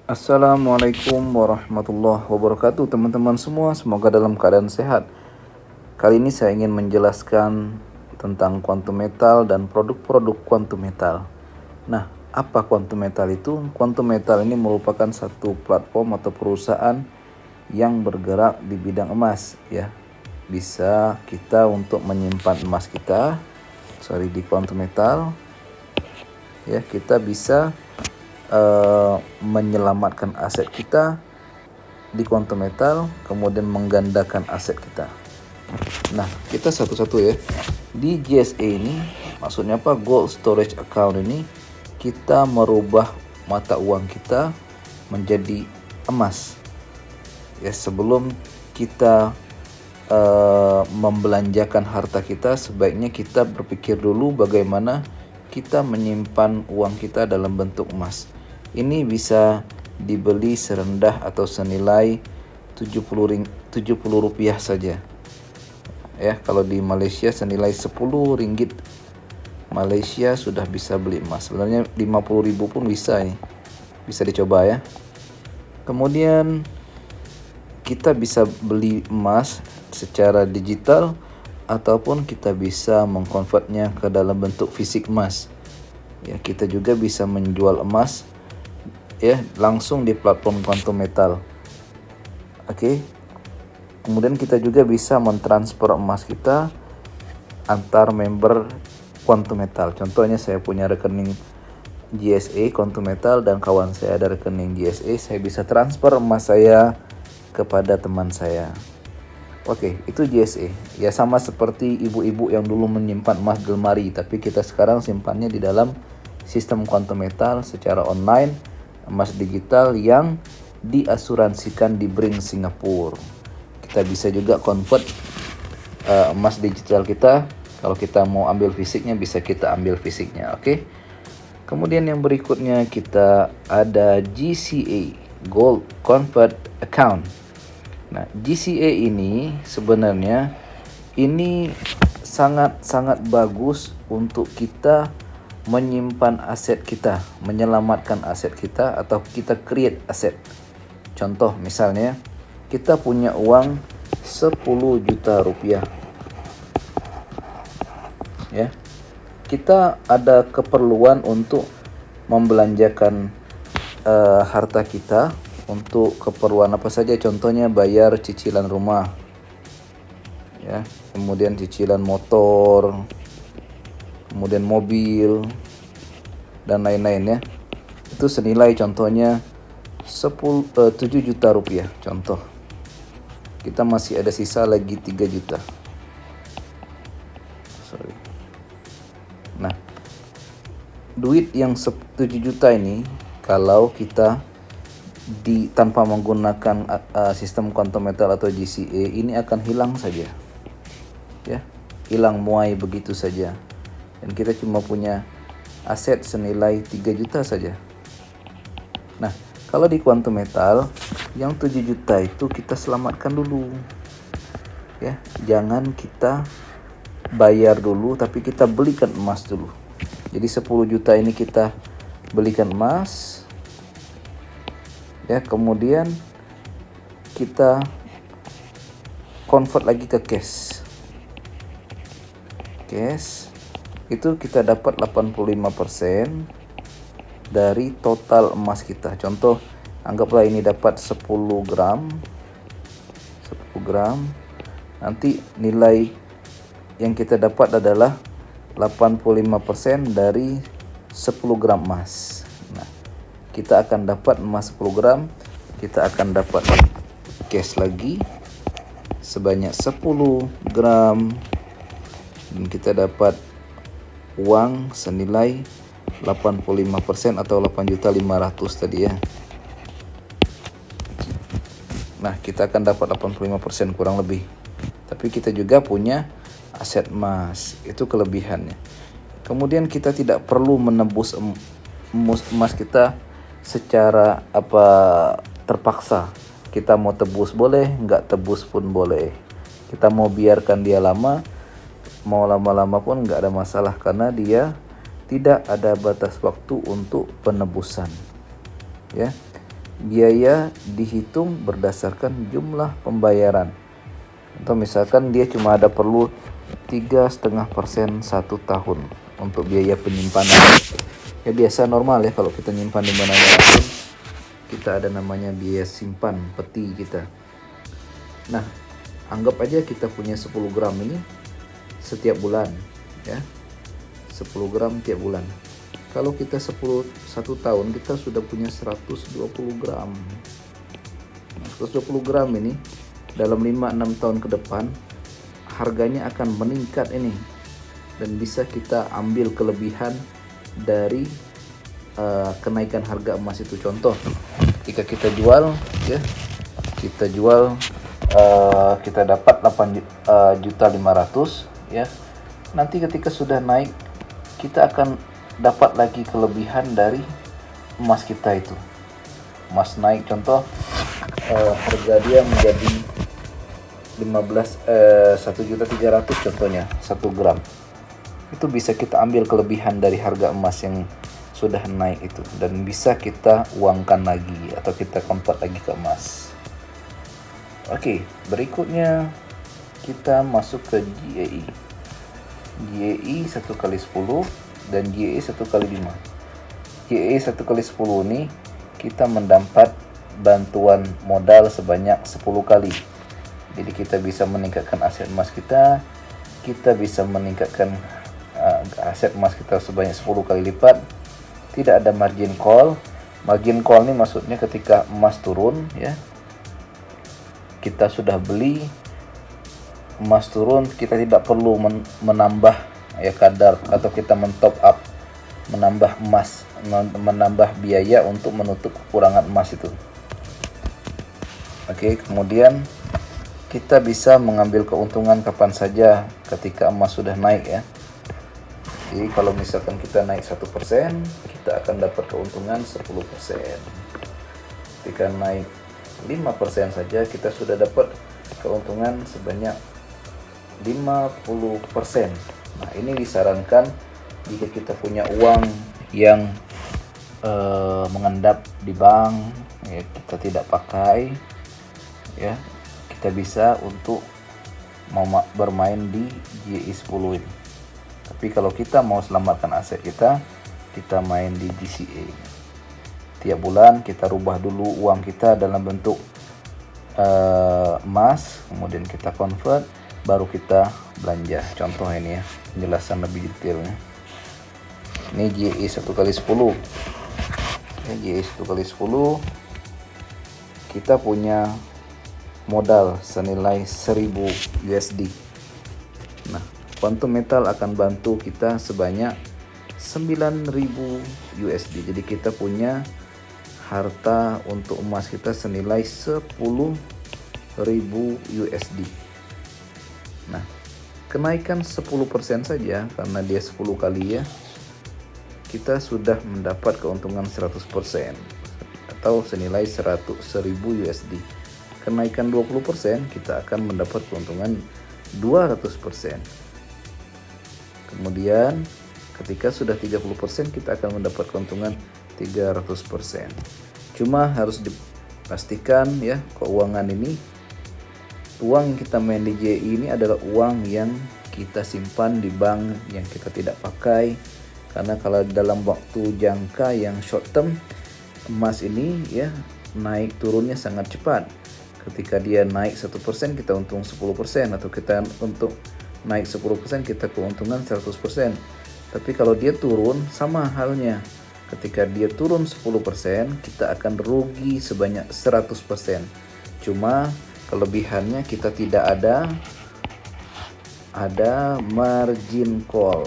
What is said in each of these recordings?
Assalamualaikum warahmatullahi wabarakatuh teman-teman semua, semoga dalam keadaan sehat. Kali ini saya ingin menjelaskan tentang quantum metal dan produk-produk quantum metal. Nah, apa quantum metal itu? Quantum metal ini merupakan satu platform atau perusahaan yang bergerak di bidang emas, ya. Bisa kita untuk menyimpan emas kita, di quantum metal, ya. Kita bisa menyelamatkan aset kita di quantum metal, kemudian menggandakan aset kita. Nah, kita satu-satu ya. Di GSA ini, maksudnya apa? Gold Storage Account ini, kita merubah mata uang kita menjadi emas. Ya, sebelum kita membelanjakan harta kita, sebaiknya kita berpikir dulu bagaimana kita menyimpan uang kita dalam bentuk emas. Ini bisa dibeli serendah atau senilai 70 rupiah saja. Ya, kalau di Malaysia senilai 10 ringgit Malaysia sudah bisa beli emas. Sebenarnya 50.000 pun bisa ini. Bisa dicoba ya. Kemudian kita bisa beli emas secara digital ataupun kita bisa mengkonvertnya ke dalam bentuk fisik emas. Ya, kita juga bisa menjual emas ya langsung di platform quantum metal. Oke. Kemudian kita juga bisa mentransfer emas kita antar member quantum metal. Contohnya saya punya rekening GSA quantum metal dan kawan saya ada rekening GSA, saya bisa transfer emas saya kepada teman saya. Oke, itu GSA. Ya sama seperti ibu-ibu yang dulu menyimpan emas di lemari, tapi kita sekarang simpannya di dalam sistem quantum metal secara online, emas digital yang diasuransikan di Bring Singapura. Kita bisa juga convert emas digital kita. Kalau kita mau ambil fisiknya, bisa kita ambil fisiknya. Oke. Kemudian yang berikutnya kita ada GCA, Gold Convert Account. Nah, GCA ini sebenarnya ini sangat-sangat bagus untuk kita menyimpan aset kita, menyelamatkan aset kita, atau kita create aset. Contoh misalnya kita punya uang 10 juta rupiah. Ya. Kita ada keperluan untuk membelanjakan harta kita untuk keperluan apa saja, contohnya bayar cicilan rumah, ya, kemudian cicilan motor, kemudian mobil dan lain-lain ya. Itu senilai contohnya 7 juta rupiah contoh. Kita masih ada sisa lagi 3 juta. Nah, duit yang 7 juta ini kalau kita tanpa menggunakan sistem quantum metal atau GCA, ini akan hilang saja. Ya, hilang muai begitu saja. Dan kita cuma punya aset senilai 3 juta saja. Nah, kalau di quantum metal yang 7 juta itu kita selamatkan dulu. Ya, jangan kita bayar dulu, tapi kita belikan emas dulu. Jadi 10 juta ini kita belikan emas. Ya, kemudian kita convert lagi ke cash. Cash itu kita dapat 85% dari total emas kita. Contoh, anggaplah ini dapat 10 gram. 10 gram. Nanti nilai yang kita dapat adalah 85% dari 10 gram emas. Nah, kita akan dapat emas 10 gram, kita akan dapat cash lagi sebanyak 10 gram, dan kita dapat uang senilai 85% atau 8.500.000 tadi ya. Nah, kita akan dapat 85% kurang lebih. Tapi kita juga punya aset emas, itu kelebihannya. Kemudian kita tidak perlu menebus emas kita secara terpaksa. Kita mau tebus boleh, nggak tebus pun boleh. Kita mau biarkan dia lama, mau lama-lama pun nggak ada masalah, karena dia tidak ada batas waktu untuk penebusan. Ya, biaya dihitung berdasarkan jumlah pembayaran. Atau misalkan dia cuma ada perlu 3,5% 1 tahun untuk biaya penyimpanan. Ya biasa normal ya, kalau kita nyimpan di mana-mana kita ada namanya biaya simpan peti kita. Nah, anggap aja kita punya 10 gram ini setiap bulan ya. 10 gram tiap bulan. Kalau kita 1 tahun kita sudah punya 120 gram. Nah, 120 gram ini dalam 5-6 tahun ke depan harganya akan meningkat ini, dan bisa kita ambil kelebihan dari kenaikan harga emas itu. Contoh, ketika kita jual ya, kita jual kita dapat 8.500.000 ya. Nanti ketika sudah naik kita akan dapat lagi kelebihan dari emas kita itu. Emas naik, contoh harga dia menjadi 1.300.000 contohnya 1 gram. Itu bisa kita ambil kelebihan dari harga emas yang sudah naik itu, dan bisa kita uangkan lagi atau kita convert lagi ke emas. Oke, berikutnya kita masuk ke GAI. GAI 1x10 dan GAI 1x5. GAI 1x10 ini kita mendapat bantuan modal sebanyak 10 kali. Jadi kita bisa meningkatkan aset emas kita bisa meningkatkan aset emas kita sebanyak 10 kali lipat. Tidak ada margin call. Margin call ini maksudnya ketika emas turun ya, kita sudah beli, emas turun, kita tidak perlu menambah ya kadar, atau kita mentop up, menambah emas, menambah biaya untuk menutup kekurangan emas itu. Oke, kemudian kita bisa mengambil keuntungan kapan saja ketika emas sudah naik ya. Jadi kalau misalkan kita naik 1%, kita akan dapat keuntungan 10%. Ketika naik 5% saja, kita sudah dapat keuntungan sebanyak 50%. Nah, ini disarankan jika kita punya uang yang mengendap di bank ya, kita tidak pakai ya, kita bisa untuk bermain di GAI 10 ini. Tapi kalau kita mau selamatkan aset kita main di GCA. Tiap bulan kita rubah dulu uang kita dalam bentuk emas, kemudian kita convert, baru kita belanja. Contoh ini ya, penjelasan lebih detailnya. Ini GAI 1x10. GAI 1x10 kita punya modal senilai 1000 USD. Nah, Quantum Metal akan bantu kita sebanyak 9.000 USD. Jadi kita punya harta untuk emas kita senilai 10.000 USD. Nah, kenaikan 10% saja karena dia 10 kali ya, kita sudah mendapat keuntungan 100% atau senilai 100.000 USD. Kenaikan 20% kita akan mendapat keuntungan 200%. Kemudian ketika sudah 30% kita akan mendapat keuntungan 300%. Cuma harus dipastikan ya, keuangan ini, uang yang kita main di GAI ini adalah uang yang kita simpan di bank yang kita tidak pakai. Karena kalau dalam waktu jangka yang short term, emas ini ya naik turunnya sangat cepat. Ketika dia naik 1% kita untung 10%, atau kita untuk naik 10% kita keuntungan 100%. Tapi kalau dia turun sama halnya. Ketika dia turun 10% kita akan rugi sebanyak 100%. Cuma kelebihannya kita tidak ada margin call.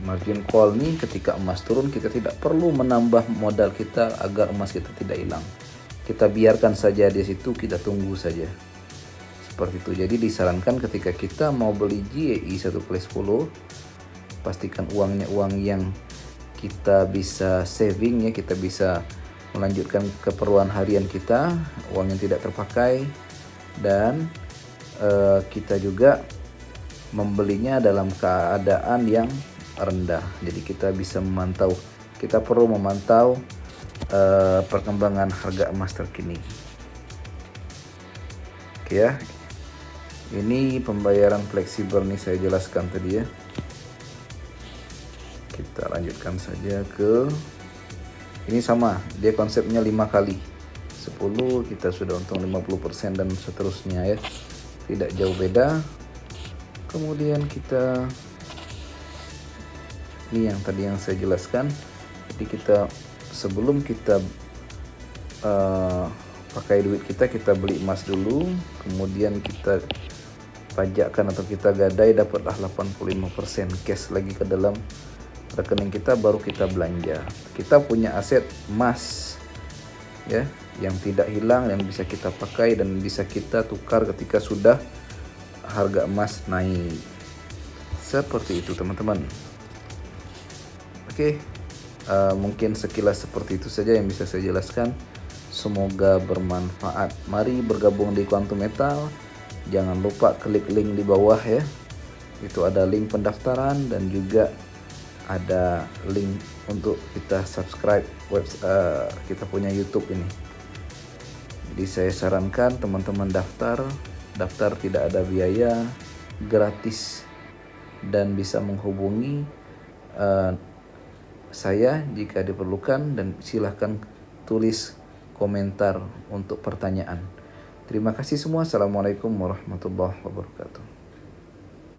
Margin call nih ketika emas turun kita tidak perlu menambah modal kita agar emas kita tidak hilang. Kita biarkan saja di situ, kita tunggu saja. Seperti itu. Jadi disarankan ketika kita mau beli GAI 1x10, pastikan uangnya uang yang kita bisa saving ya, kita bisa melanjutkan keperluan harian kita, uang yang tidak terpakai, dan kita juga membelinya dalam keadaan yang rendah. Jadi kita bisa memantau, kita perlu memantau perkembangan harga emas terkini. Oke ya, ini pembayaran fleksibel nih saya jelaskan tadi ya. Kita lanjutkan saja ke ini, sama dia konsepnya 5 kali 10, kita sudah untung 50% dan seterusnya ya, tidak jauh beda. Kemudian kita ini yang tadi yang saya jelaskan, jadi kita sebelum kita pakai duit kita beli emas dulu, kemudian kita pajakkan atau kita gadai, dapatlah 85% cash lagi ke dalam rekening kita, baru kita belanja. Kita punya aset emas ya, yang tidak hilang, yang bisa kita pakai dan bisa kita tukar ketika sudah harga emas naik. Seperti itu teman-teman. Oke, mungkin sekilas seperti itu saja yang bisa saya jelaskan. Semoga bermanfaat. Mari bergabung di Quantum Metal. Jangan lupa klik link di bawah ya. Itu ada link pendaftaran dan juga ada link untuk kita subscribe kita punya YouTube ini. Jadi saya sarankan teman-teman daftar tidak ada biaya, gratis, dan bisa menghubungi saya jika diperlukan, dan silahkan tulis komentar untuk pertanyaan. Terima kasih semua. Assalamualaikum warahmatullahi wabarakatuh.